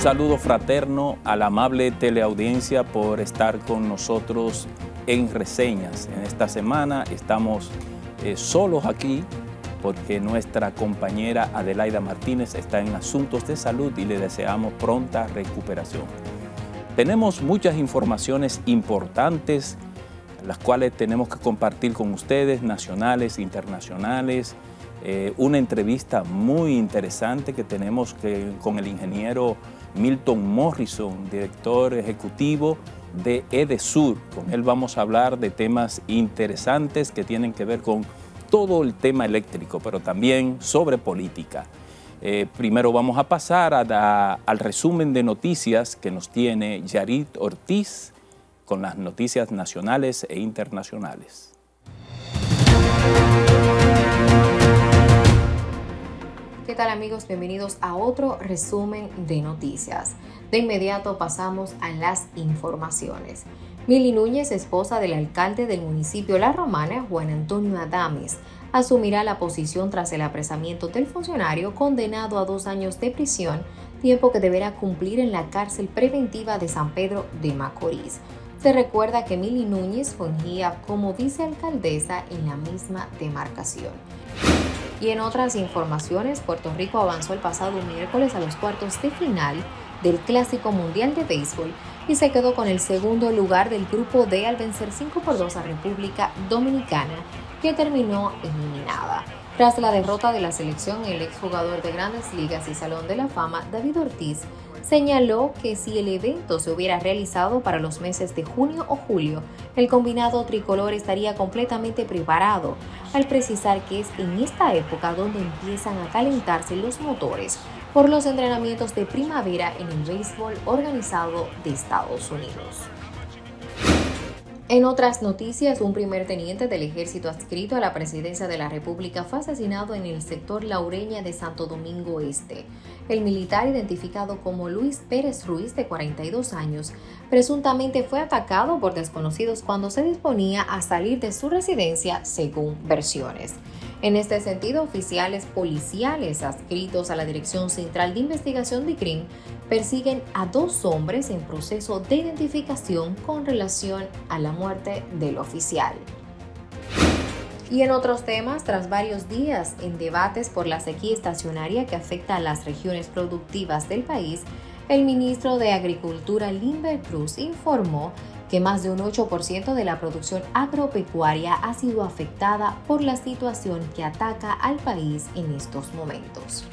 saludo fraterno a la amable teleaudiencia por estar con nosotros en Reseñas. En esta semana estamos solos aquí porque nuestra compañera Adelaida Martínez está en asuntos de salud y le deseamos pronta recuperación. Tenemos muchas informaciones importantes, las cuales tenemos que compartir con ustedes, nacionales, internacionales. Una entrevista muy interesante que tenemos con el ingeniero Milton Morrison, director ejecutivo de EDESUR. Con él vamos a hablar de temas interesantes que tienen que ver con todo el tema eléctrico, pero también sobre política. Primero vamos a pasar al resumen de noticias que nos tiene Yarit Ortiz con las noticias nacionales e internacionales. ¿Qué tal, amigos? Bienvenidos a otro resumen de noticias. De inmediato pasamos a las informaciones. Mili Núñez, esposa del alcalde del municipio La Romana, Juan Antonio Adames, asumirá la posición tras el apresamiento del funcionario condenado a 2 años de prisión, tiempo que deberá cumplir en la cárcel preventiva de San Pedro de Macorís. Se recuerda que Mili Núñez fungía como vicealcaldesa en la misma demarcación. Y en otras informaciones, Puerto Rico avanzó el pasado miércoles a los cuartos de final del Clásico Mundial de Béisbol y se quedó con el segundo lugar del Grupo D al vencer 5-2 a República Dominicana, que terminó eliminada. Tras la derrota de la selección, el exjugador de Grandes Ligas y Salón de la Fama, David Ortiz, señaló que si el evento se hubiera realizado para los meses de junio o julio, el combinado tricolor estaría completamente preparado, al precisar que es en esta época donde empiezan a calentarse los motores por los entrenamientos de primavera en el béisbol organizado de Estados Unidos. En otras noticias, un primer teniente del ejército adscrito a la presidencia de la República fue asesinado en el sector La Ureña de Santo Domingo Este. El militar, identificado como Luis Pérez Ruiz, de 42 años, presuntamente fue atacado por desconocidos cuando se disponía a salir de su residencia, según versiones. En este sentido, oficiales policiales adscritos a la Dirección Central de Investigación de Crimen persiguen a 2 hombres en proceso de identificación con relación a la muerte del oficial. Y en otros temas, tras varios días en debates por la sequía estacionaria que afecta a las regiones productivas del país, el ministro de Agricultura, Limber Cruz, informó que más de un 8% de la producción agropecuaria ha sido afectada por la situación que ataca al país en estos momentos.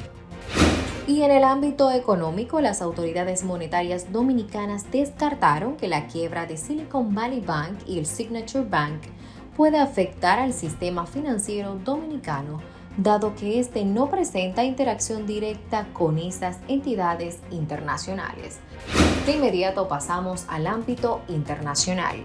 Y en el ámbito económico, las autoridades monetarias dominicanas descartaron que la quiebra de Silicon Valley Bank y el Signature Bank puede afectar al sistema financiero dominicano, dado que este no presenta interacción directa con esas entidades internacionales. De inmediato pasamos al ámbito internacional.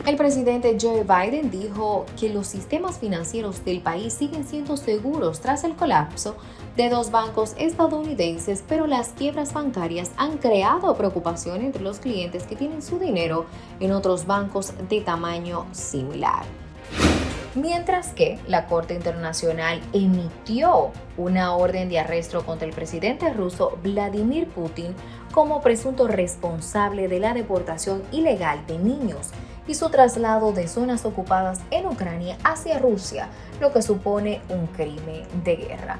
El presidente Joe Biden dijo que los sistemas financieros del país siguen siendo seguros tras el colapso de 2 bancos estadounidenses, pero las quiebras bancarias han creado preocupación entre los clientes que tienen su dinero en otros bancos de tamaño similar. Mientras que la Corte Internacional emitió una orden de arresto contra el presidente ruso Vladimir Putin como presunto responsable de la deportación ilegal de niños y su traslado de zonas ocupadas en Ucrania hacia Rusia, lo que supone un crimen de guerra.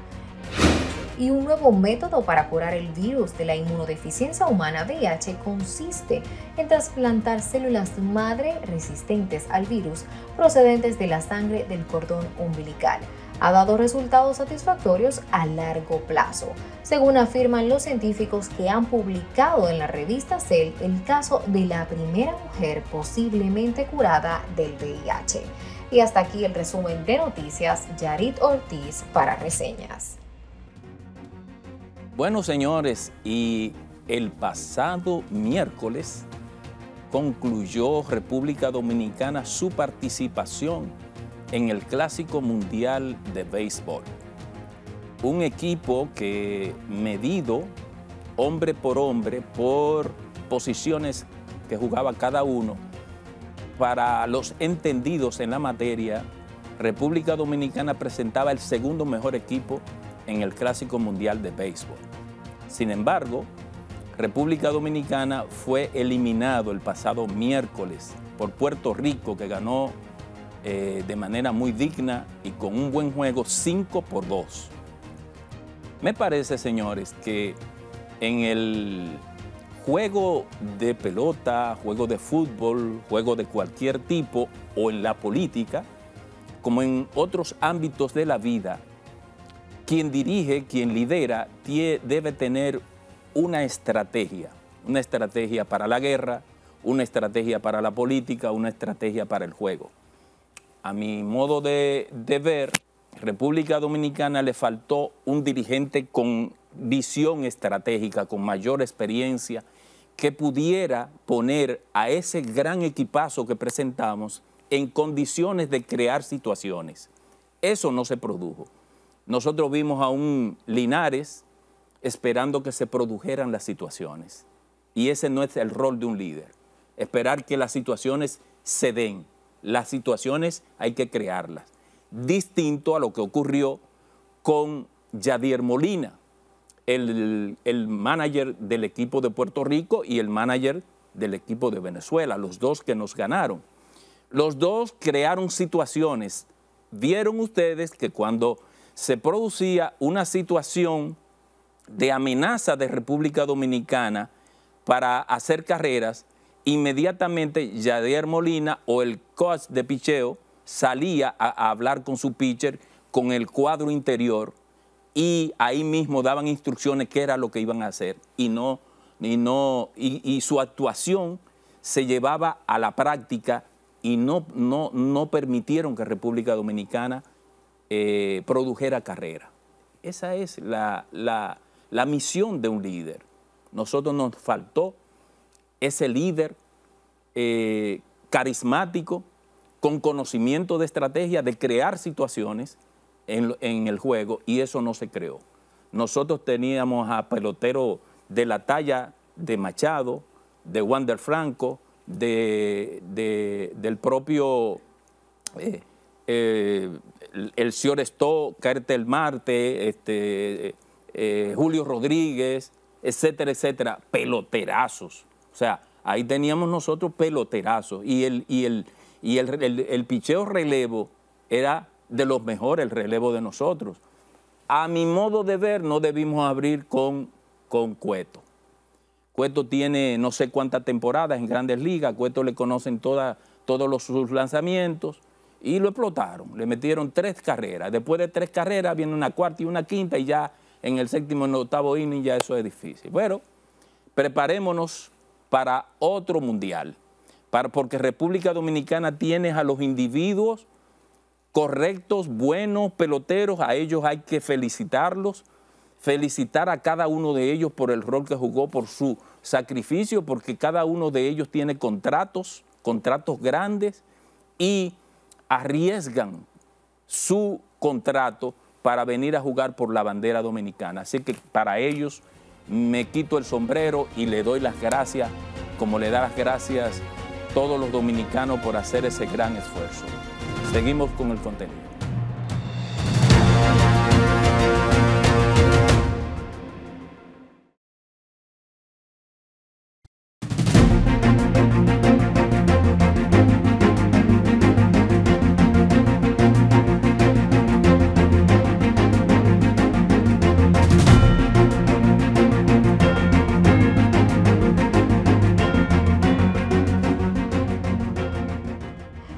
Y un nuevo método para curar el virus de la inmunodeficiencia humana VIH consiste en trasplantar células madre resistentes al virus procedentes de la sangre del cordón umbilical. Ha dado resultados satisfactorios a largo plazo, según afirman los científicos que han publicado en la revista Cell el caso de la primera mujer posiblemente curada del VIH. Y hasta aquí el resumen de noticias. Yarit Ortiz para Reseñas. Bueno, señores, y el pasado miércoles concluyó República Dominicana su participación en el Clásico Mundial de Béisbol. Un equipo que, medido hombre por posiciones que jugaba cada uno, para los entendidos en la materia, República Dominicana presentaba el segundo mejor equipo en el Clásico Mundial de Béisbol. Sin embargo, República Dominicana fue eliminado el pasado miércoles por Puerto Rico, que ganó de manera muy digna y con un buen juego 5-2. Me parece, señores, que en el juego de pelota, juego de fútbol, juego de cualquier tipo, o en la política, como en otros ámbitos de la vida, quien dirige, quien lidera, debe tener una estrategia para la guerra, una estrategia para la política, una estrategia para el juego. A mi modo de ver, República Dominicana le faltó un dirigente con visión estratégica, con mayor experiencia, que pudiera poner a ese gran equipazo que presentamos en condiciones de crear situaciones. Eso no se produjo. Nosotros vimos a un Linares esperando que se produjeran las situaciones. Y ese no es el rol de un líder. Esperar que las situaciones se den. Las situaciones hay que crearlas. Distinto a lo que ocurrió con Yadier Molina, el manager del equipo de Puerto Rico y el manager del equipo de Venezuela, los dos que nos ganaron. Los dos crearon situaciones. Vieron ustedes que cuando se producía una situación de amenaza de República Dominicana para hacer carreras, inmediatamente Yadier Molina o el coach de picheo salía a hablar con su pitcher, con el cuadro interior, y ahí mismo daban instrucciones qué era lo que iban a hacer, y su actuación se llevaba a la práctica y no permitieron que República Dominicana produjera carrera. Esa es la misión de un líder. Nosotros nos faltó ese líder carismático, con conocimiento de estrategia, de crear situaciones en el juego, y eso no se creó. Nosotros teníamos a peloteros de la talla de Machado, de Wander Franco, del propio el señor Stowe, Cartel Marte, Julio Rodríguez, etcétera, etcétera, peloterazos. O sea, ahí teníamos nosotros peloterazos, y el picheo relevo era de los mejores, el relevo de nosotros. A mi modo de ver, no debimos abrir con Cueto. Cueto tiene no sé cuántas temporadas en Grandes Ligas, Cueto le conocen todos sus lanzamientos, y lo explotaron. Le metieron 3 carreras. Después de 3 carreras viene una cuarta y una quinta, y ya en el séptimo y en el octavo inning ya eso es difícil. Bueno, preparémonos para otro mundial, porque República Dominicana tiene a los individuos correctos, buenos peloteros. A ellos hay que felicitarlos, felicitar a cada uno de ellos por el rol que jugó, por su sacrificio, porque cada uno de ellos tiene contratos grandes, y arriesgan su contrato para venir a jugar por la bandera dominicana. Así que para ellos me quito el sombrero y le doy las gracias, como le da las gracias todos los dominicanos por hacer ese gran esfuerzo. Seguimos con el contenido.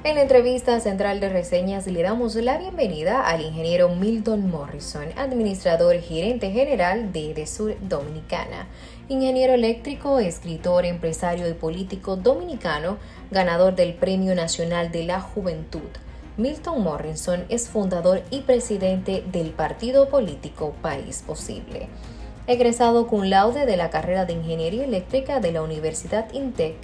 En la entrevista central de reseñas le damos la bienvenida al ingeniero Milton Morrison, administrador gerente general de Edesur Dominicana, ingeniero eléctrico, escritor, empresario y político dominicano, ganador del Premio Nacional de la Juventud. Milton Morrison es fundador y presidente del partido político País Posible. Egresado cum laude de la carrera de Ingeniería Eléctrica de la Universidad INTEC,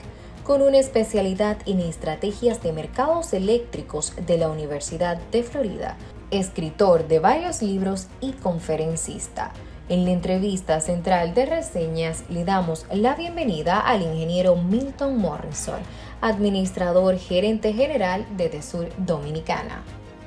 con una especialidad en estrategias de mercados eléctricos de la Universidad de Florida, escritor de varios libros y conferencista. En la entrevista central de reseñas le damos la bienvenida al ingeniero Milton Morrison, administrador gerente general de Edesur Dominicana.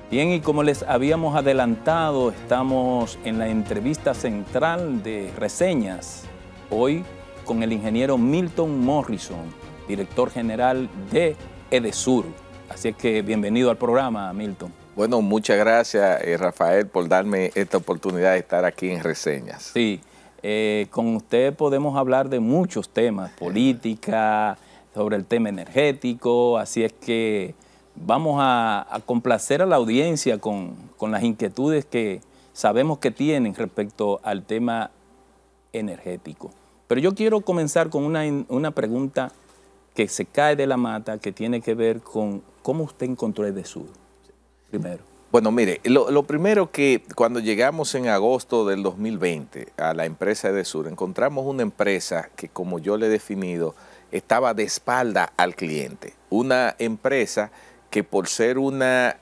Bien, y como les habíamos adelantado, estamos en la entrevista central de reseñas. Hoy con el ingeniero Milton Morrison, director general de Edesur. Así es que bienvenido al programa, Milton. Bueno, muchas gracias, Rafael, por darme esta oportunidad de estar aquí en Reseñas. Sí, con usted podemos hablar de muchos temas, política, sobre el tema energético, así es que vamos a complacer a la audiencia con las inquietudes que sabemos que tienen respecto al tema energético. Pero yo quiero comenzar con una pregunta que se cae de la mata, que tiene que ver con cómo usted encontró Edesur, primero. Bueno, mire, lo primero que cuando llegamos en agosto del 2020 a la empresa Edesur, encontramos una empresa que, como yo le he definido, estaba de espalda al cliente. Una empresa que por ser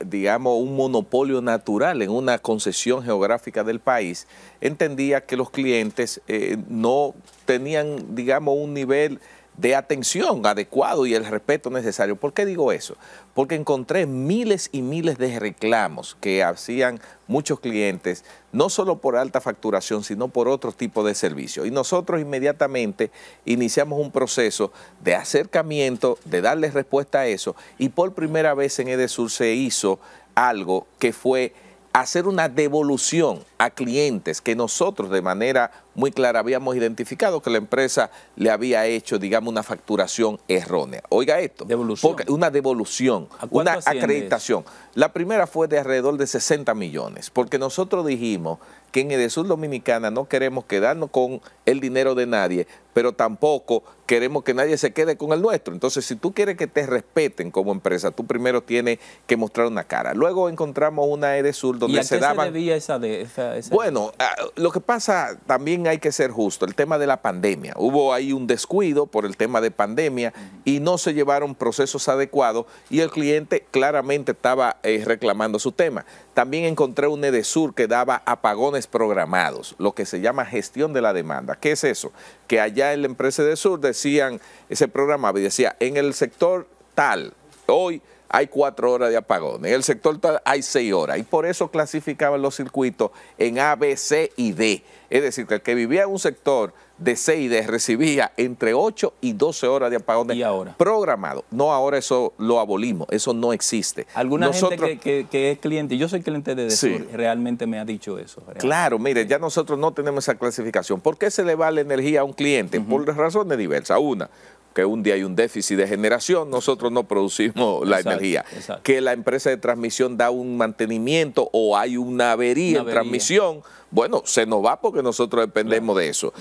digamos, un monopolio natural en una concesión geográfica del país, entendía que los clientes no tenían, digamos, un nivel de atención adecuado y el respeto necesario. ¿Por qué digo eso? Porque encontré miles y miles de reclamos que hacían muchos clientes, no solo por alta facturación, sino por otro tipo de servicio. Y nosotros inmediatamente iniciamos un proceso de acercamiento, de darle respuesta a eso, y por primera vez en Edesur se hizo algo que fue hacer una devolución a clientes que nosotros de manera muy clara habíamos identificado que la empresa le había hecho, digamos, una facturación errónea. Oiga esto, ¿Devolución? Una devolución, una acreditación. La primera fue de alrededor de 60 millones, porque nosotros dijimos que en Edesur Dominicana no queremos quedarnos con el dinero de nadie, pero tampoco queremos que nadie se quede con el nuestro. Entonces, si tú quieres que te respeten como empresa, tú primero tienes que mostrar una cara. Luego encontramos una Edesur donde se daban... ¿Y a qué se debía esa? Bueno, lo que pasa, también hay que ser justo, el tema de la pandemia. Hubo ahí un descuido por el tema de pandemia y no se llevaron procesos adecuados y el cliente claramente estaba reclamando su tema. También encontré un Edesur que daba apagones programados, lo que se llama gestión de la demanda. ¿Qué es eso? Que allá en la empresa Edesur decían, se programaba y decía, en el sector tal, hoy hay 4 horas de apagón, en el sector tal hay 6 horas, y por eso clasificaban los circuitos en A, B, C y D. Es decir, que el que vivía en un sector de C y D recibía entre 8 y 12 horas de apagón programado. No, ahora eso lo abolimos, eso no existe. Alguna gente que es cliente, yo soy cliente de Edesur, realmente me ha dicho eso. Realmente. Claro, mire, ya nosotros no tenemos esa clasificación. ¿Por qué se le va la energía a un cliente? Por razones diversas. Una, que un día hay un déficit de generación, nosotros no producimos la energía. Exacto. Que la empresa de transmisión da un mantenimiento o hay una avería en transmisión, bueno, se nos va porque nosotros dependemos de eso.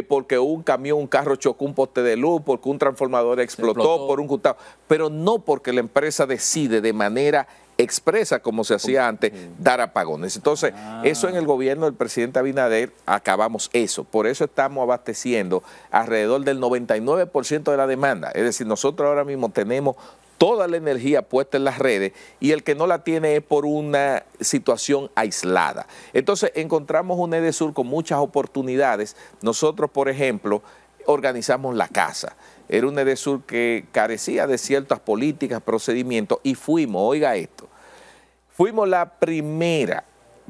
Porque un camión, un carro chocó un poste de luz, porque un transformador explotó. Por un gustado, pero no porque la empresa decide de manera expresa, como se hacía antes, dar apagones. Entonces, eso en el gobierno del presidente Abinader acabamos eso. Por eso estamos abasteciendo alrededor del 99% de la demanda. Es decir, nosotros ahora mismo tenemos toda la energía puesta en las redes y el que no la tiene es por una situación aislada. Entonces, encontramos un Edesur con muchas oportunidades. Nosotros, por ejemplo, organizamos la casa. Era un Edesur que carecía de ciertas políticas, procedimientos, y fuimos, oiga esto, fuimos la primera,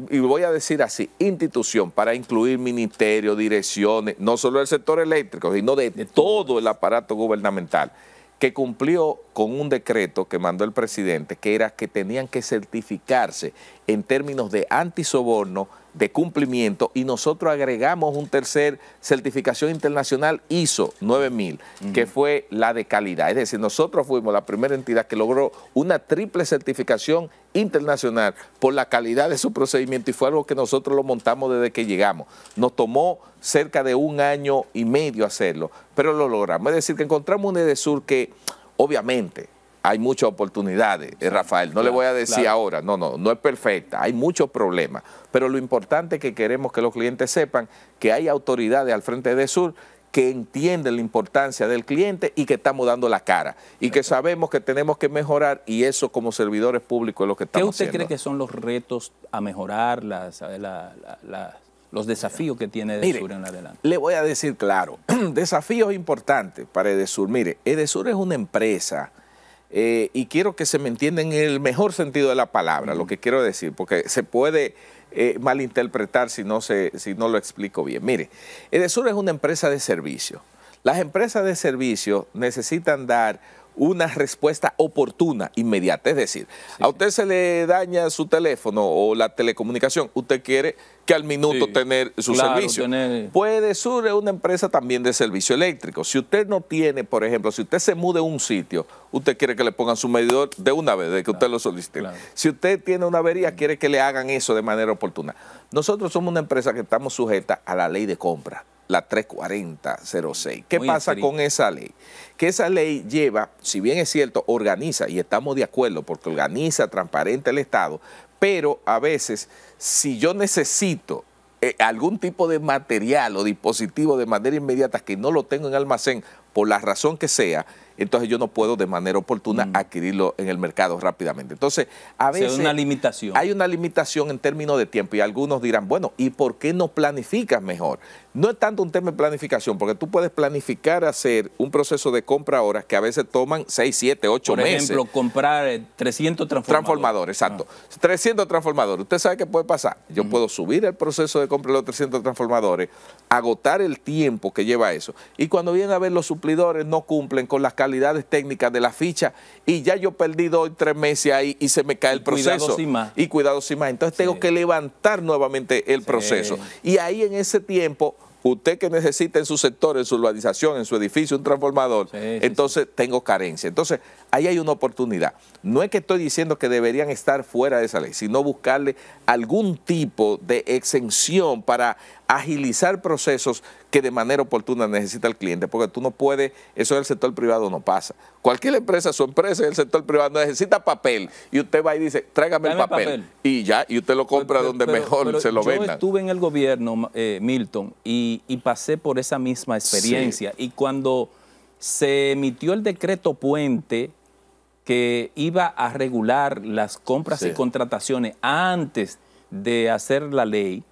y voy a decir así, institución para incluir ministerios, direcciones, no solo del sector eléctrico, sino de todo el aparato gubernamental, que cumplió con un decreto que mandó el presidente, que era que tenían que certificarse en términos de antisoborno, de cumplimiento, y nosotros agregamos un tercer certificación internacional ISO 9000, que fue la de calidad. Es decir, nosotros fuimos la primera entidad que logró una triple certificación internacional por la calidad de su procedimiento, y fue algo que nosotros lo montamos desde que llegamos. Nos tomó cerca de 1 año y medio hacerlo, pero lo logramos. Es decir, que encontramos un Edesur que, obviamente, hay muchas oportunidades, Rafael, no le voy a decir ahora, no es perfecta, hay muchos problemas, pero lo importante es que queremos que los clientes sepan que hay autoridades al frente de Edesur que entienden la importancia del cliente y que estamos dando la cara y que sabemos que tenemos que mejorar, y eso como servidores públicos es lo que estamos haciendo. ¿Qué usted cree que son los retos a mejorar, los desafíos que tiene Edesur en adelante? Le voy a decir claro, desafíos importantes para Edesur. Mire, Edesur es una empresa, y quiero que se me entienda en el mejor sentido de la palabra, lo que quiero decir, porque se puede malinterpretar si no lo explico bien. Mire, Edesur es una empresa de servicio. Las empresas de servicio necesitan dar una respuesta oportuna, inmediata. Es decir, a usted se le daña su teléfono o la telecomunicación, usted quiere que al minuto tener su servicio. Puede ser una empresa también de servicio eléctrico. Si usted no tiene, por ejemplo, si usted se muda a un sitio, usted quiere que le pongan su medidor de una vez, de que usted lo solicite. Si usted tiene una avería, quiere que le hagan eso de manera oportuna. Nosotros somos una empresa que estamos sujeta a la ley de compra, la 34006. ¿Qué pasa con esa ley? Que esa ley lleva, si bien es cierto, organiza, y estamos de acuerdo porque organiza, transparente el Estado, pero a veces, si yo necesito algún tipo de material o dispositivo de manera inmediata que no lo tengo en almacén, por la razón que sea, entonces yo no puedo de manera oportuna adquirirlo en el mercado rápidamente. Entonces, a veces hay una limitación. Hay una limitación en términos de tiempo y algunos dirán, bueno, ¿y por qué no planificas mejor? No es tanto un tema de planificación, porque tú puedes planificar hacer un proceso de compra ahora que a veces toman 6, 7, 8 meses. Por ejemplo, comprar 300 transformadores. Exacto. 300 transformadores. ¿Usted sabe qué puede pasar? Yo puedo subir el proceso de compra de los 300 transformadores, agotar el tiempo que lleva eso, y cuando vienen a ver los suplidores no cumplen con las calidades técnicas de la ficha y ya yo perdí 2 o 3 meses ahí y se me cae el proceso. Cuidado sin más. Y cuidado sin más. Entonces tengo que levantar nuevamente el proceso. Y ahí en ese tiempo, usted que necesita en su sector, en su urbanización, en su edificio, un transformador, entonces tengo carencia. Entonces, ahí hay una oportunidad. No es que estoy diciendo que deberían estar fuera de esa ley, sino buscarle algún tipo de exención para agilizar procesos que de manera oportuna necesita el cliente, porque tú no puedes, eso en el sector privado no pasa. Cualquier empresa, su empresa en el sector privado necesita papel y usted va y dice, tráigame el papel. Y ya, y usted lo compra donde mejor se lo vendan. Yo estuve en el gobierno, Milton, y pasé por esa misma experiencia. Y cuando se emitió el decreto Puente que iba a regular las compras y contrataciones antes de hacer la ley,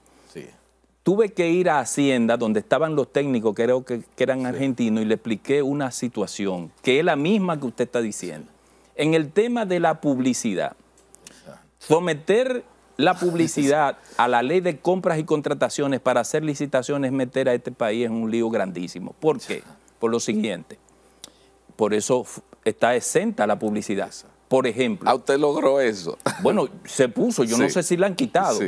tuve que ir a Hacienda, donde estaban los técnicos, creo que eran argentinos, y le expliqué una situación, que es la misma que usted está diciendo. En el tema de la publicidad, someter la publicidad a la ley de compras y contrataciones para hacer licitaciones, meter a este país en un lío grandísimo. ¿Por qué? Por lo siguiente. Por eso está exenta la publicidad. Por ejemplo. ¿A usted logró eso? Bueno, se puso, yo no sé si la han quitado.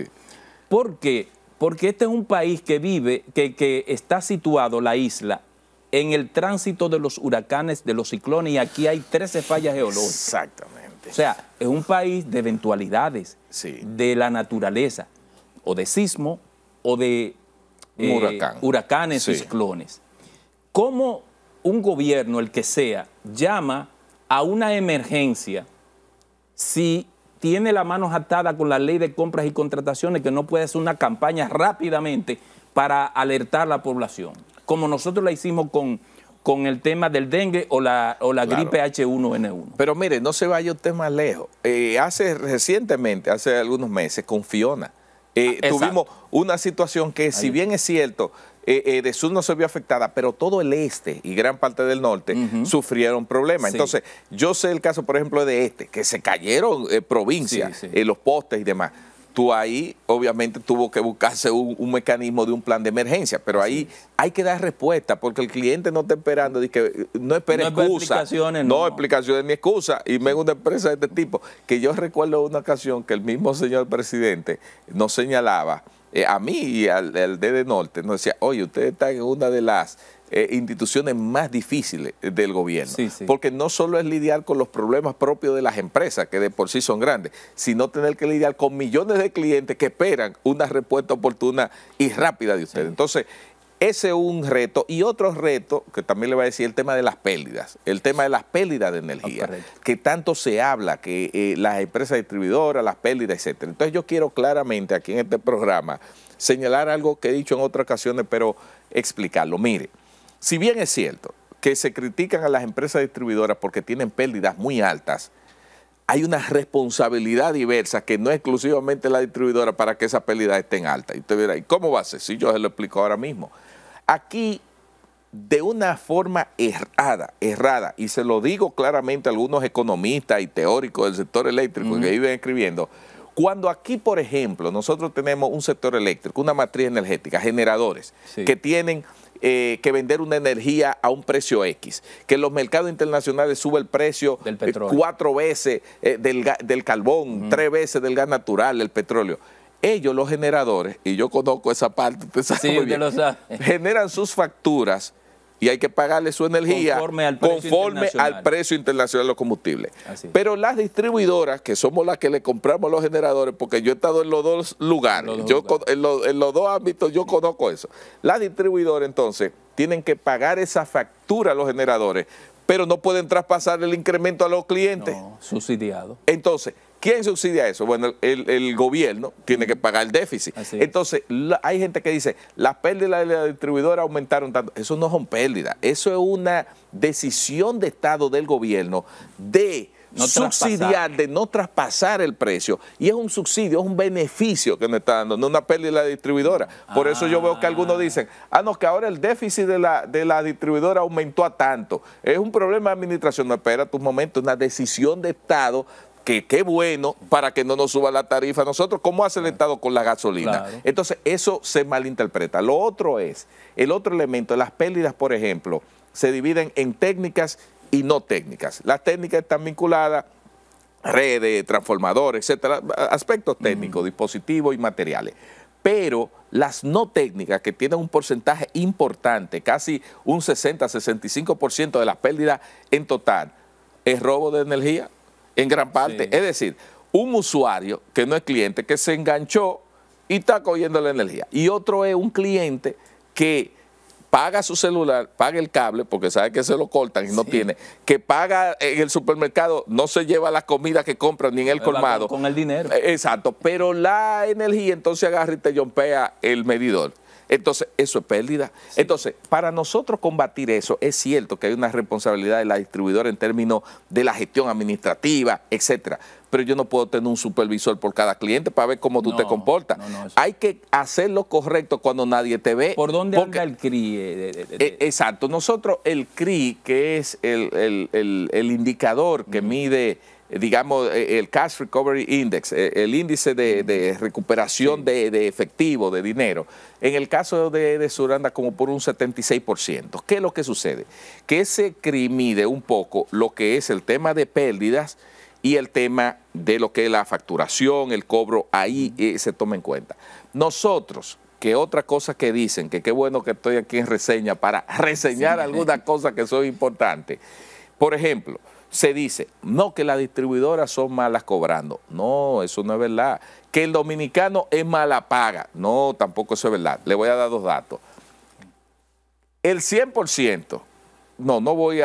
¿Por qué? Porque este es un país que vive, que está situado, la isla, en el tránsito de los huracanes, de los ciclones, y aquí hay 13 fallas geológicas. Exactamente. O sea, es un país de eventualidades de la naturaleza, o de sismo, o de huracanes y ciclones. ¿Cómo un gobierno, el que sea, llama a una emergencia si tiene las manos atadas con la ley de compras y contrataciones, que no puede hacer una campaña rápidamente para alertar a la población? Como nosotros la hicimos con el tema del dengue o la gripe H1N1. Pero mire, no se vaya usted más lejos. Recientemente, hace algunos meses, con Fiona, tuvimos una situación que, si bien es cierto, de sur no se vio afectada, pero todo el este y gran parte del norte sufrieron problemas. Entonces, yo sé el caso, por ejemplo, de este, que se cayeron provincias, los postes y demás. Tú ahí, obviamente, tuvo que buscarse un mecanismo de un plan de emergencia, pero ahí hay que dar respuesta, porque el cliente no está esperando, no espera excusa, no explicaciones ni excusa, y me una empresa de este tipo, que yo recuerdo una ocasión que el mismo señor presidente nos señalaba, a mí y al DD Norte, nos decía, oye, usted está en una de las instituciones más difíciles del gobierno, porque no solo es lidiar con los problemas propios de las empresas, que de por sí son grandes, sino tener que lidiar con millones de clientes que esperan una respuesta oportuna y rápida de ustedes. Entonces, ese es un reto. Y otro reto, que también le voy a decir, el tema de las pérdidas, el tema de las pérdidas de energía, que tanto se habla, que las empresas distribuidoras, las pérdidas, etcétera. Entonces, yo quiero claramente aquí en este programa señalar algo que he dicho en otras ocasiones, pero explicarlo. Mire, si bien es cierto que se critican a las empresas distribuidoras porque tienen pérdidas muy altas, hay una responsabilidad diversa que no es exclusivamente la distribuidora para que esas pérdidas estén altas. Y usted dirá, ¿y cómo va a ser? Si yo se lo explico ahora mismo. Aquí, de una forma errada, y se lo digo claramente a algunos economistas y teóricos del sector eléctrico que viven escribiendo, cuando aquí, por ejemplo, nosotros tenemos un sector eléctrico, una matriz energética, generadores, que tienen que vender una energía a un precio X, que en los mercados internacionales sube el precio del petróleo 4 veces del carbón, 3 veces del gas natural, el petróleo. Ellos, los generadores, y yo conozco esa parte, usted sabe sí, muy bien, lo sabe, generan sus facturas y hay que pagarle su energía conforme al precio internacional de los combustibles. Pero las distribuidoras, que somos las que le compramos los generadores, porque yo he estado en los dos lugares, en los dos ámbitos yo conozco eso. Las distribuidoras entonces tienen que pagar esa factura a los generadores, pero no pueden traspasar el incremento a los clientes. No, subsidiado. Entonces, ¿quién subsidia eso? Bueno, el gobierno tiene que pagar el déficit. Entonces, hay gente que dice, las pérdidas de la distribuidora aumentaron tanto. Eso no son pérdidas, eso es una decisión de Estado del gobierno de subsidiar, de no traspasar el precio. Y es un subsidio, es un beneficio que nos está dando, no una pérdida de la distribuidora. Por eso yo veo que algunos dicen, no, que ahora el déficit de la distribuidora aumentó a tanto. Es un problema de administración. No, espera un momento, una decisión de Estado. Que qué bueno para que no nos suba la tarifa a nosotros, como hace el Estado con la gasolina. Entonces, eso se malinterpreta. Lo otro es, el otro elemento, las pérdidas, por ejemplo, se dividen en técnicas y no técnicas. Las técnicas están vinculadas a redes, transformadores, etcétera, aspectos técnicos, dispositivos y materiales. Pero las no técnicas, que tienen un porcentaje importante, casi un 60-65% de las pérdidas en total, es robo de energía. En gran parte, es decir, un usuario que no es cliente, que se enganchó y está cogiendo la energía. Y otro es un cliente que paga su celular, paga el cable, porque sabe que se lo cortan y no tiene, que paga en el supermercado, no se lleva la comida que compra ni en el colmado. Con el dinero. Exacto, pero la energía entonces agarra y te yompea el medidor. Entonces, eso es pérdida. Entonces, para nosotros combatir eso, es cierto que hay una responsabilidad de la distribuidora en términos de la gestión administrativa, etcétera. Pero yo no puedo tener un supervisor por cada cliente para ver cómo tú te comportas. Hay que hacer lo correcto cuando nadie te ve. ¿Por dónde anda el CRI? Exacto. Nosotros, el CRI, que es el indicador que mide, digamos, el Cash Recovery Index, el índice de recuperación de efectivo, de dinero. En el caso de Sur anda como por un 76%. ¿Qué es lo que sucede? Que ese CRI mide un poco lo que es el tema de pérdidas y el tema de lo que es la facturación, el cobro, ahí se toma en cuenta. Nosotros, que otra cosa que dicen, que qué bueno que estoy aquí en reseña para reseñar algunas cosas que son importantes. Por ejemplo, se dice, no, que las distribuidoras son malas cobrando. No, eso no es verdad. Que el dominicano es mala paga. No, tampoco eso es verdad. Le voy a dar 2 datos. El 100%, no voy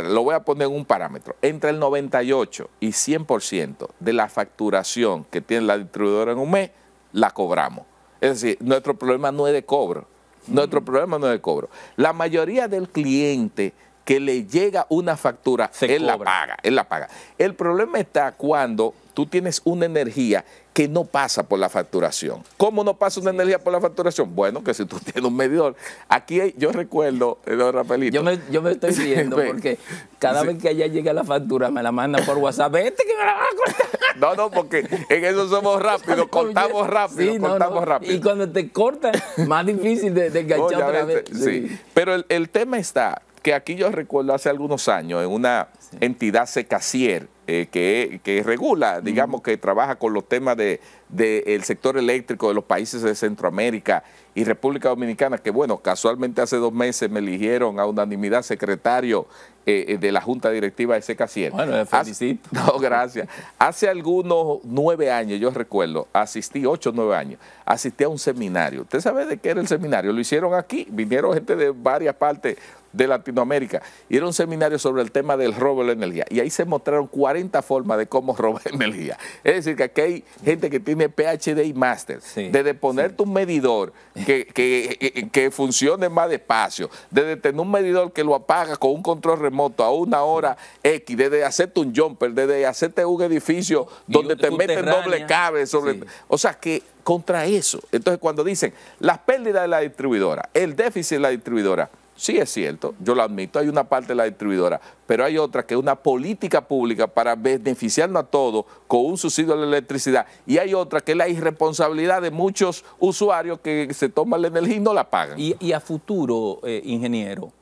lo voy a poner en un parámetro. Entre el 98 y 100% de la facturación que tiene la distribuidora en un mes, la cobramos. Es decir, nuestro problema no es de cobro. Nuestro problema no es de cobro. La mayoría del cliente que le llega una factura, él la paga. El problema está cuando tú tienes una energía que no pasa por la facturación. ¿Cómo no pasa una energía por la facturación? Bueno, que si tú tienes un medidor. Aquí yo recuerdo, don Rafaelito. Yo me estoy riendo porque cada vez que allá llega la factura me la mandan por WhatsApp. Vete que me la van a cortar. No, porque en eso somos rápidos, cortamos rápido, rápido. Y cuando te cortan, más difícil de enganchar otra vez. Sí. Pero el tema está que aquí yo recuerdo hace algunos años en una entidad Secasier que regula, digamos, que trabaja con los temas del sector eléctrico de los países de Centroamérica y República Dominicana, que bueno, casualmente hace 2 meses me eligieron a unanimidad secretario de la Junta Directiva de Secasier. Bueno, le felicito. No, gracias. Hace algunos 9 años, yo recuerdo, asistí, 8 o 9 años, asistí a un seminario. ¿Usted sabe de qué era el seminario? Lo hicieron aquí, vinieron gente de varias partes de Latinoamérica, y era un seminario sobre el tema del robo de la energía, y ahí se mostraron 40 formas de cómo robar energía. Es decir, que aquí hay gente que tiene PhD y máster, desde ponerte un medidor que funcione más despacio, desde tener un medidor que lo apaga con un control remoto a una hora X, desde hacerte un jumper, desde hacerte un edificio donde te meten doble cable sobre... O sea que contra eso, entonces cuando dicen las pérdidas de la distribuidora, el déficit de la distribuidora, Sí es cierto, yo lo admito, hay una parte de la distribuidora, pero hay otra que es una política pública para beneficiarnos a todos con un subsidio a la electricidad, y hay otra que es la irresponsabilidad de muchos usuarios que se toman la energía y no la pagan. Y a futuro, ingeniero,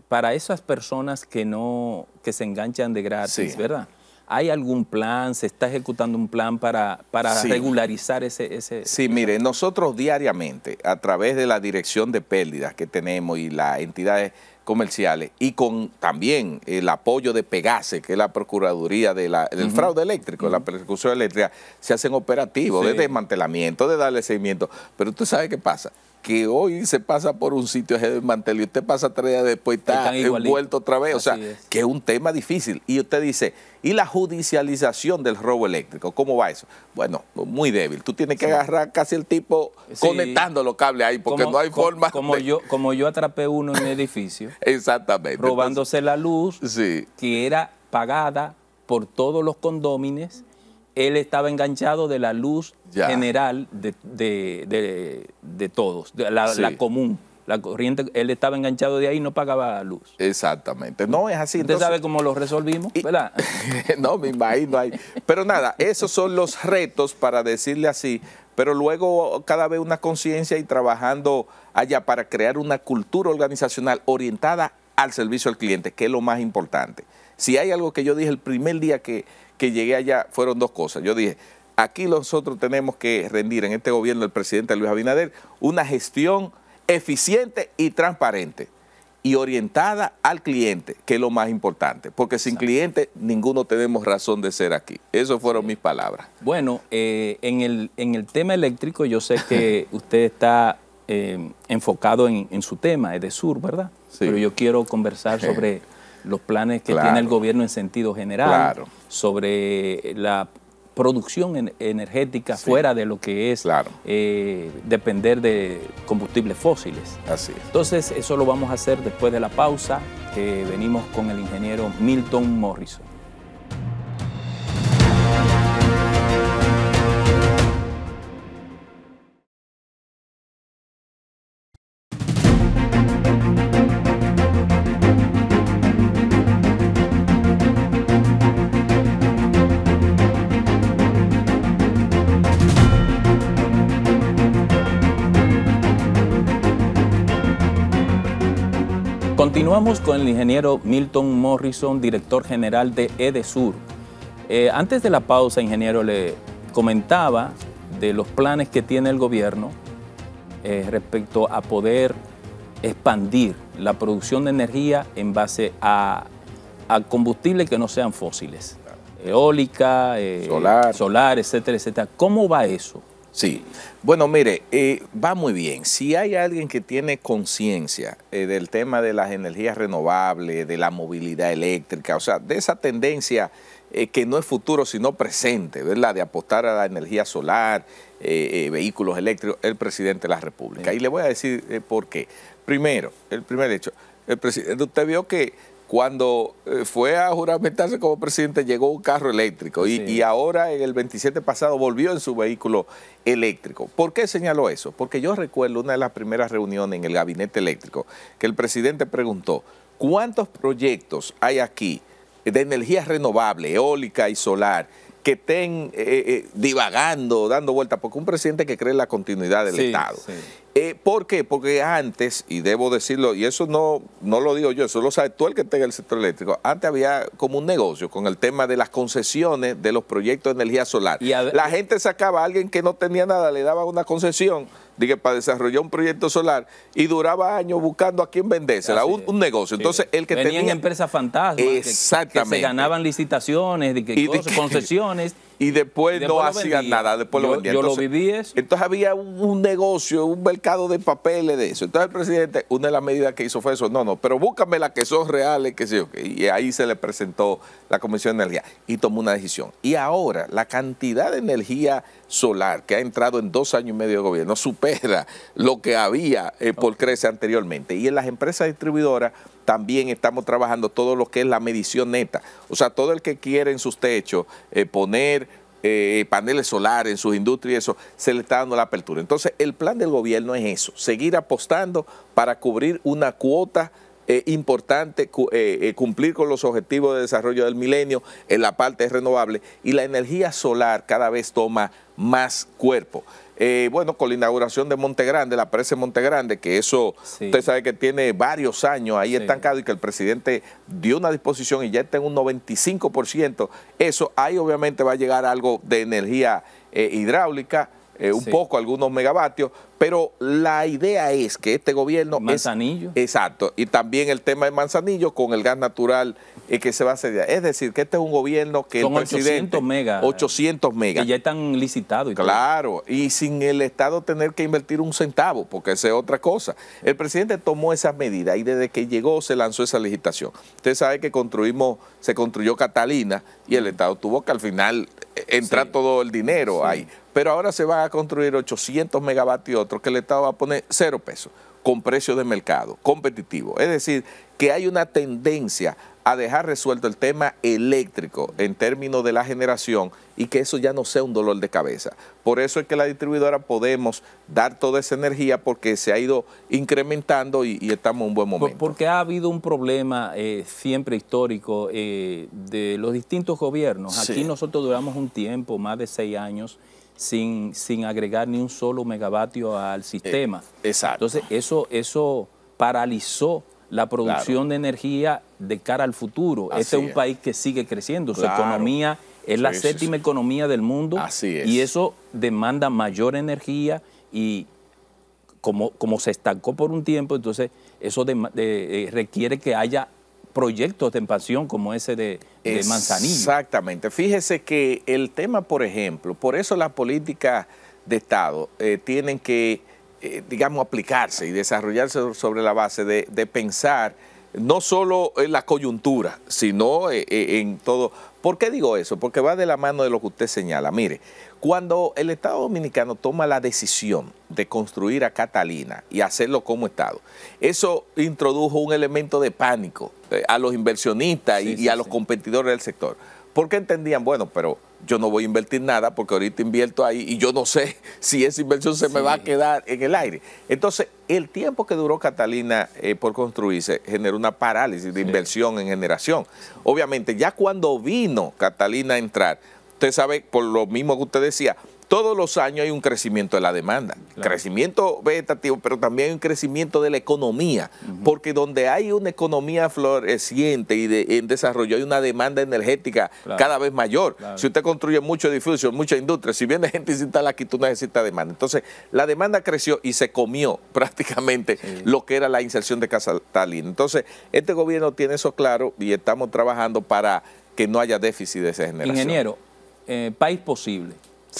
para esas personas que se enganchan de gratis, Sí. ¿verdad? ¿Hay algún plan? ¿Se está ejecutando un plan para Sí. regularizar ese? Sí, mire, nosotros diariamente, a través de la dirección de pérdidas que tenemos y las entidades comerciales, y con también el apoyo de Pegase, que es la Procuraduría del fraude eléctrico, la persecución eléctrica, se hacen operativos de desmantelamiento, de darle seguimiento. Pero usted sabe qué pasa, que hoy se pasa por un sitio de desmantelamiento y usted pasa 3 días después y está envuelto otra vez. O sea, que es un tema difícil. Y usted dice, ¿y la judicialización del robo eléctrico? ¿Cómo va eso? Bueno, muy débil. Tú tienes que agarrar casi el tipo conectando los cables ahí, porque no hay forma. Como yo atrapé uno en mi edificio. Exactamente. Robándose la luz, sí, que era pagada por todos los condóminos. Él estaba enganchado de la luz general de todos, la común, la corriente. Él estaba enganchado de ahí y no pagaba la luz. Exactamente. No es así. ¿Usted sabe cómo lo resolvimos? ¿Verdad? No, me imagino ahí. Pero nada, esos son los retos, para decirle así, pero luego cada vez una conciencia y trabajando allá para crear una cultura organizacional orientada al servicio al cliente, que es lo más importante. Si hay algo que yo dije el primer día que llegué allá, fueron 2 cosas. Yo dije, aquí nosotros tenemos que rendir en este gobierno del presidente Luis Abinader una gestión eficiente y transparente y orientada al cliente, que es lo más importante, porque sin cliente ninguno tenemos razón de ser aquí. Esas fueron mis palabras. Bueno, en el tema eléctrico, yo sé que usted está enfocado en su tema, EDESUR, ¿verdad? Sí. Pero yo quiero conversar sobre los planes que tiene el gobierno en sentido general, sobre la producción energética fuera de lo que es depender de combustibles fósiles. Así es. Entonces, eso lo vamos a hacer después de la pausa, que venimos con el ingeniero Milton Morrison. Continuamos con el ingeniero Milton Morrison, director general de EDESUR. Antes de la pausa, ingeniero, le comentaba de los planes que tiene el gobierno respecto a poder expandir la producción de energía en base a combustibles que no sean fósiles, eólica, solar, etcétera, etcétera. ¿Cómo va eso? Sí, bueno, mire, va muy bien. Si hay alguien que tiene conciencia del tema de las energías renovables, de la movilidad eléctrica, o sea, de esa tendencia que no es futuro sino presente, ¿verdad?, de apostar a la energía solar, vehículos eléctricos, el presidente de la República. Y le voy a decir por qué. Primero, el primer hecho, el presidente, usted vio que cuando fue a juramentarse como presidente llegó un carro eléctrico y ahora en el 27 pasado volvió en su vehículo eléctrico. ¿Por qué señaló eso? Porque yo recuerdo una de las primeras reuniones en el gabinete eléctrico que el presidente preguntó, ¿cuántos proyectos hay aquí de energía renovable, eólica y solar, que estén divagando, dando vueltas? Porque un presidente que cree en la continuidad del Estado. ¿Por qué? Porque antes, y debo decirlo, y eso no lo digo yo, eso lo sabe todo el que tenga el sector eléctrico, antes había como un negocio con el tema de las concesiones de los proyectos de energía solar. La gente sacaba a alguien que no tenía nada, le daba una concesión para desarrollar un proyecto solar y duraba años buscando a quién vendérsela, un negocio. Entonces, el que venían empresas fantasmas que se ganaban licitaciones, concesiones. Y después no hacían nada, después lo vendían. Yo lo viví eso. Entonces había un negocio, un mercado de papeles de eso. Entonces el presidente, una de las medidas que hizo fue eso, pero búscame las que son reales, que sí, y ahí se le presentó la Comisión de Energía y tomó una decisión. Y ahora la cantidad de energía solar que ha entrado en 2 años y medio de gobierno supera lo que había por CRECE anteriormente. Y en las empresas distribuidoras también estamos trabajando todo lo que es la medición neta. O sea, todo el que quiere en sus techos poner paneles solares en sus industrias, eso se le está dando la apertura. Entonces, el plan del gobierno es eso, seguir apostando para cubrir una cuota importante cumplir con los objetivos de desarrollo del milenio en la parte renovable, y la energía solar cada vez toma más cuerpo. Bueno, con la inauguración de Monte Grande, la presa de Monte Grande, que eso usted sabe que tiene varios años ahí estancado, y que el presidente dio una disposición y ya está en un 95%, eso ahí obviamente va a llegar algo de energía hidráulica, un poco, algunos megavatios, pero la idea es que este gobierno... Manzanillo. Exacto, y también el tema de Manzanillo con el gas natural que se va a hacer. Es decir, que este es un gobierno que son el presidente... 800 megas. 800 megas. Que ya están licitados. Claro, y sin el Estado tener que invertir un centavo, porque esa es otra cosa. El presidente tomó esas medidas y desde que llegó se lanzó esa licitación. Usted sabe que se construyó Catalina y el Estado tuvo que al final entrar todo el dinero ahí. Pero ahora se van a construir 800 megavatios otros que el Estado va a poner 0 pesos, con precio de mercado, competitivo. Es decir, que hay una tendencia a dejar resuelto el tema eléctrico en términos de la generación y que eso ya no sea un dolor de cabeza. Por eso es que la distribuidora podemos dar toda esa energía, porque se ha ido incrementando y estamos en un buen momento. Porque ha habido un problema siempre histórico de los distintos gobiernos. Aquí nosotros duramos un tiempo, más de 6 años, sin agregar ni un solo megavatio al sistema. Exacto. Entonces eso paralizó la producción de energía de cara al futuro. Este es un país que sigue creciendo, su economía es la séptima economía del mundo. Así es. Y eso demanda mayor energía, y como se estancó por un tiempo, entonces eso requiere que haya proyectos de expansión como ese de Manzanillo. Exactamente. Fíjese que el tema, por ejemplo, por eso las políticas de Estado tienen que, digamos, aplicarse y desarrollarse sobre la base de pensar no solo en la coyuntura, sino en todo. ¿Por qué digo eso? Porque va de la mano de lo que usted señala. Mire, cuando el Estado Dominicano toma la decisión de construir a Catalina y hacerlo como Estado, eso introdujo un elemento de pánico a los inversionistas y a los competidores del sector. Porque entendían, bueno, pero yo no voy a invertir nada porque ahorita invierto ahí y yo no sé si esa inversión se me va a quedar en el aire. Entonces, el tiempo que duró Catalina por construirse generó una parálisis de inversión en generación. Obviamente, ya cuando vino Catalina a entrar, usted sabe, por lo mismo que usted decía, todos los años hay un crecimiento de la demanda, crecimiento vegetativo, pero también hay un crecimiento de la economía, porque donde hay una economía floreciente y en desarrollo, hay una demanda energética cada vez mayor. Si usted construye muchos edificios, mucha industria, si viene gente y se instala aquí, tú necesitas demanda. Entonces, la demanda creció y se comió prácticamente lo que era la inserción de Catalina. Entonces, este gobierno tiene eso claro y estamos trabajando para que no haya déficit de esa generación. Ingeniero, país posible.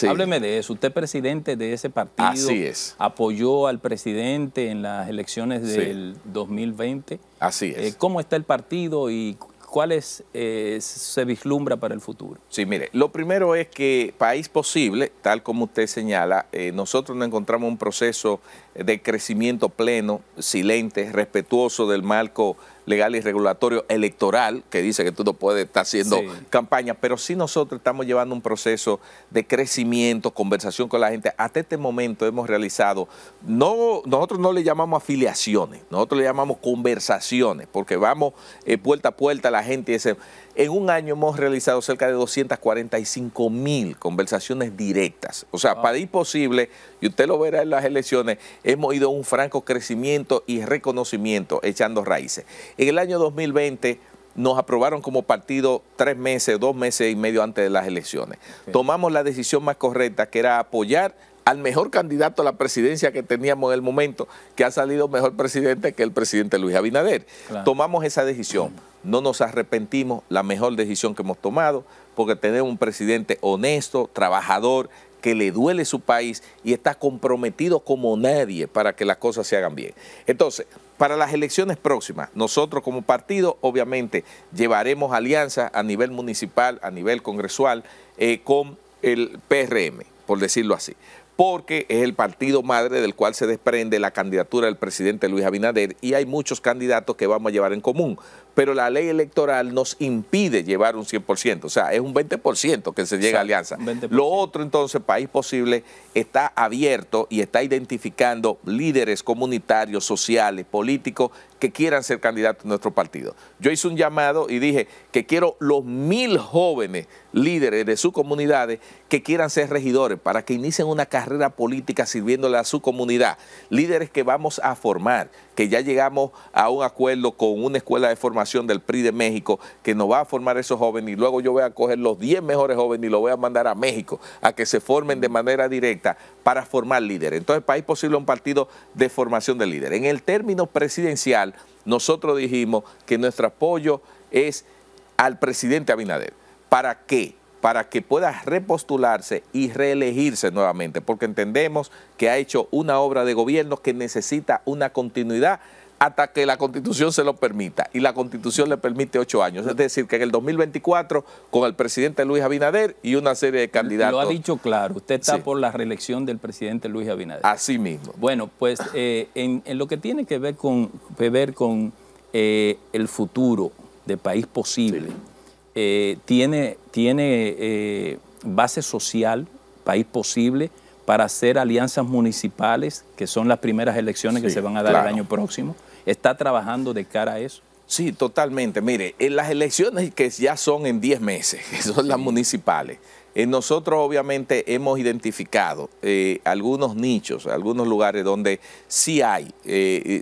Hábleme de eso. Usted, presidente de ese partido, así es, apoyó al presidente en las elecciones del 2020. Así es. ¿Cómo está el partido y cuáles se vislumbra para el futuro? Sí, mire, lo primero es que país posible, tal como usted señala, nosotros nos encontramos en un proceso de crecimiento pleno, silente, respetuoso del marco legal y regulatorio electoral, que dice que tú no puedes estar haciendo campaña, pero sí nosotros estamos llevando un proceso de crecimiento, conversación con la gente. Hasta este momento hemos realizado, nosotros no le llamamos afiliaciones, nosotros le llamamos conversaciones, porque vamos puerta a puerta a la gente y dice, en un año hemos realizado cerca de 245,000 conversaciones directas. O sea, para ir posible, y usted lo verá en las elecciones, hemos ido a un franco crecimiento y reconocimiento echando raíces. En el año 2020 nos aprobaron como partido 3 meses, 2 meses y medio antes de las elecciones. Tomamos la decisión más correcta, que era apoyar al mejor candidato a la presidencia que teníamos en el momento, que ha salido mejor presidente que el presidente Luis Abinader. Tomamos esa decisión. No nos arrepentimos, la mejor decisión que hemos tomado, porque tenemos un presidente honesto, trabajador, que le duele su país y está comprometido como nadie para que las cosas se hagan bien. Entonces, para las elecciones próximas, nosotros como partido, obviamente, llevaremos alianza a nivel municipal, a nivel congresual, con el PRM, por decirlo así. porque es el partido madre del cual se desprende la candidatura del presidente Luis Abinader y hay muchos candidatos que vamos a llevar en común, pero la ley electoral nos impide llevar un 100%, o sea, es un 20% que se llega a alianza. 20%. Lo otro, entonces, País Posible está abierto y está identificando líderes comunitarios, sociales, políticos que quieran ser candidatos en nuestro partido. Yo hice un llamado y dije que quiero los 1000 jóvenes líderes de sus comunidades que quieran ser regidores para que inicien una carrera política sirviéndole a su comunidad. Líderes que vamos a formar, que ya llegamos a un acuerdo con una escuela de formación del PRI de México que nos va a formar esos jóvenes y luego yo voy a coger los 10 mejores jóvenes y los voy a mandar a México a que se formen de manera directa para formar líderes. Entonces, País Posible es un partido de formación de líderes. En el término presidencial, nosotros dijimos que nuestro apoyo es al presidente Abinader. ¿Para qué? Para que pueda repostularse y reelegirse nuevamente, porque entendemos que ha hecho una obra de gobierno que necesita una continuidad hasta que la Constitución se lo permita, y la Constitución le permite 8 años, es decir, que en el 2024, con el presidente Luis Abinader y una serie de candidatos. Lo ha dicho claro, usted está por la reelección del presidente Luis Abinader. Así mismo. Bueno, pues en lo que tiene que ver con el futuro de País Posible, tiene base social, País Posible, para hacer alianzas municipales, que son las primeras elecciones que se van a dar el año próximo. ¿Está trabajando de cara a eso? Sí, totalmente. Mire, en las elecciones que ya son en 10 meses, que son las municipales, nosotros obviamente hemos identificado algunos nichos, algunos lugares donde sí hay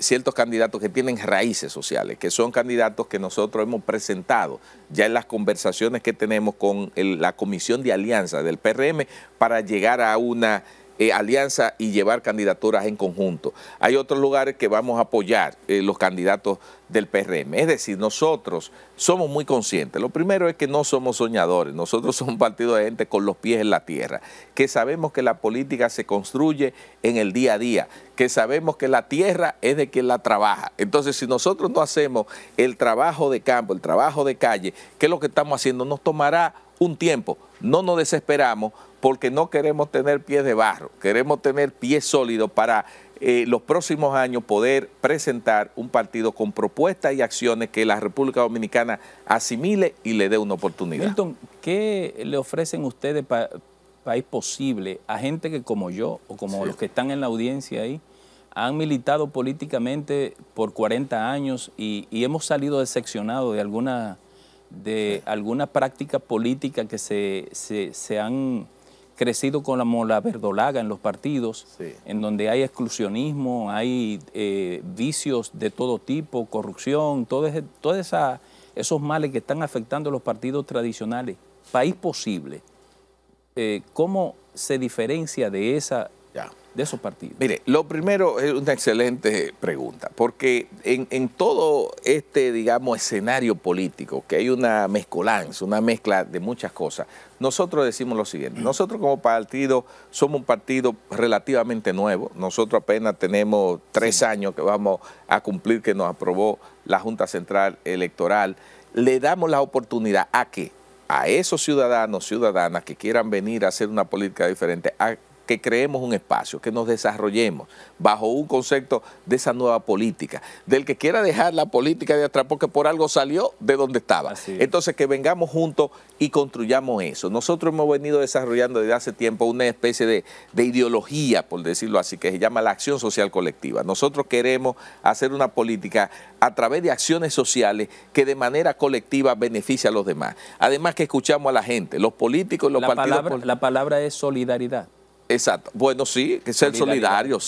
ciertos candidatos que tienen raíces sociales, que son candidatos que nosotros hemos presentado ya en las conversaciones que tenemos con la Comisión de Alianza del PRM para llegar a una alianza y llevar candidaturas en conjunto. Hay otros lugares que vamos a apoyar los candidatos del PRM. Es decir, nosotros somos muy conscientes. Lo primero es que no somos soñadores. Nosotros somos un partido de gente con los pies en la tierra, que sabemos que la política se construye en el día a día, que sabemos que la tierra es de quien la trabaja. Entonces, si nosotros no hacemos el trabajo de campo, el trabajo de calle, ¿qué es lo que estamos haciendo? Nos tomará un tiempo. No nos desesperamos porque no queremos tener pies de barro, queremos tener pies sólidos para los próximos años poder presentar un partido con propuestas y acciones que la República Dominicana asimile y le dé una oportunidad. Milton, ¿qué le ofrecen ustedes País Posible a gente que como yo o como los que están en la audiencia ahí han militado políticamente por 40 años y hemos salido decepcionados de alguna práctica política que se han crecido con la verdolaga en los partidos, en donde hay exclusionismo, hay vicios de todo tipo, corrupción, todos esos males que están afectando a los partidos tradicionales? País Posible, ¿cómo se diferencia de esos partidos? Mire, lo primero es una excelente pregunta, porque en todo digamos, escenario político, que hay una mezcolanza, una mezcla de muchas cosas, nosotros decimos lo siguiente: nosotros como partido somos un partido relativamente nuevo, nosotros apenas tenemos 3 años que vamos a cumplir, que nos aprobó la Junta Central Electoral. Le damos la oportunidad a esos ciudadanos, ciudadanas que quieran venir a hacer una política diferente, que creemos un espacio, que nos desarrollemos bajo un concepto de esa nueva política, del que quiera dejar la política de atrás porque por algo salió de donde estaba. Entonces, que vengamos juntos y construyamos eso. Nosotros hemos venido desarrollando desde hace tiempo una especie de ideología, por decirlo así, que se llama la acción social colectiva. Nosotros queremos hacer una política a través de acciones sociales que de manera colectiva beneficie a los demás. Además que escuchamos a la gente, los políticos, los partidos. La palabra es solidaridad. Exacto. Bueno, sí, que ser solidario,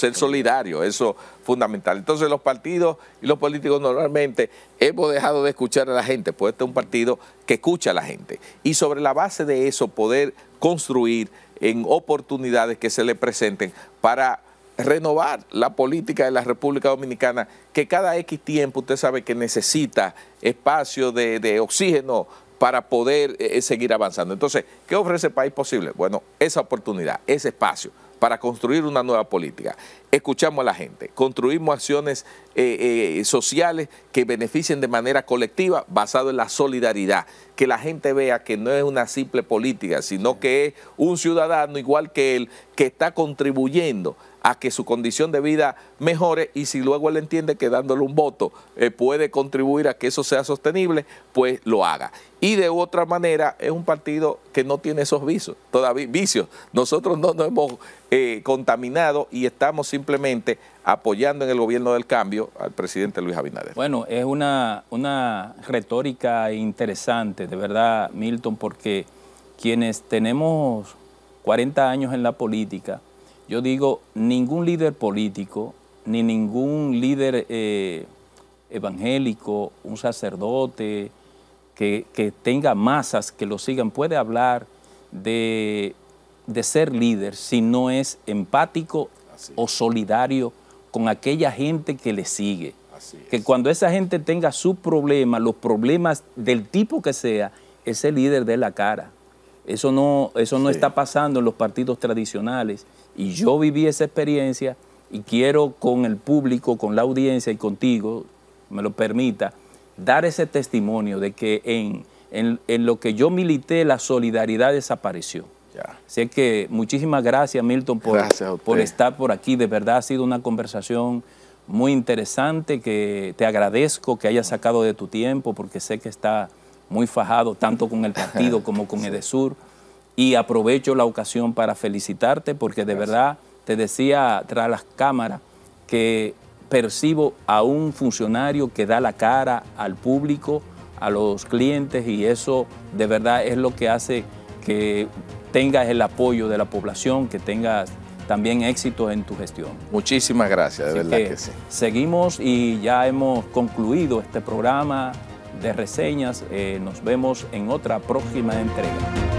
eso es fundamental. Entonces los partidos y los políticos normalmente hemos dejado de escuchar a la gente, pues este es un partido que escucha a la gente. Y sobre la base de eso poder construir en oportunidades que se le presenten para renovar la política de la República Dominicana, que cada X tiempo usted sabe que necesita espacio de oxígeno para poder seguir avanzando. Entonces, ¿qué ofrece País Posible? Bueno, esa oportunidad, ese espacio, para construir una nueva política. Escuchamos a la gente, construimos acciones sociales que beneficien de manera colectiva basado en la solidaridad, que la gente vea que no es una simple política, sino que es un ciudadano igual que él, que está contribuyendo a que su condición de vida mejore, y si luego él entiende que dándole un voto puede contribuir a que eso sea sostenible, pues lo haga. Y de otra manera es un partido que no tiene esos vicios. Nosotros no nos hemos contaminado y estamos simplemente apoyando en el gobierno del cambio al presidente Luis Abinader. Bueno, es una retórica interesante, de verdad, Milton, porque quienes tenemos 40 años en la política, yo digo, ningún líder político, ni ningún líder evangélico, un sacerdote que tenga masas que lo sigan, puede hablar de ser líder si no es empático o solidario con aquella gente que le sigue. Que cuando esa gente tenga su problema, los problemas del tipo que sea, ese líder dé la cara. Eso no está pasando en los partidos tradicionales. Y yo viví esa experiencia y quiero con el público, con la audiencia y contigo, me lo permita, dar ese testimonio de que en lo que yo milité, la solidaridad desapareció. Así que muchísimas gracias, Milton, por estar por aquí. De verdad ha sido una conversación muy interesante, que te agradezco que hayas sacado de tu tiempo, porque sé que está muy fajado tanto con el partido como con Edesur. Y aprovecho la ocasión para felicitarte, porque de verdad te decía tras las cámaras que percibo a un funcionario que da la cara al público, a los clientes, y eso de verdad es lo que hace que tengas el apoyo de la población, que tengas también éxito en tu gestión. Muchísimas gracias, de verdad que sí. Seguimos y ya hemos concluido este programa de reseñas. Nos vemos en otra próxima entrega.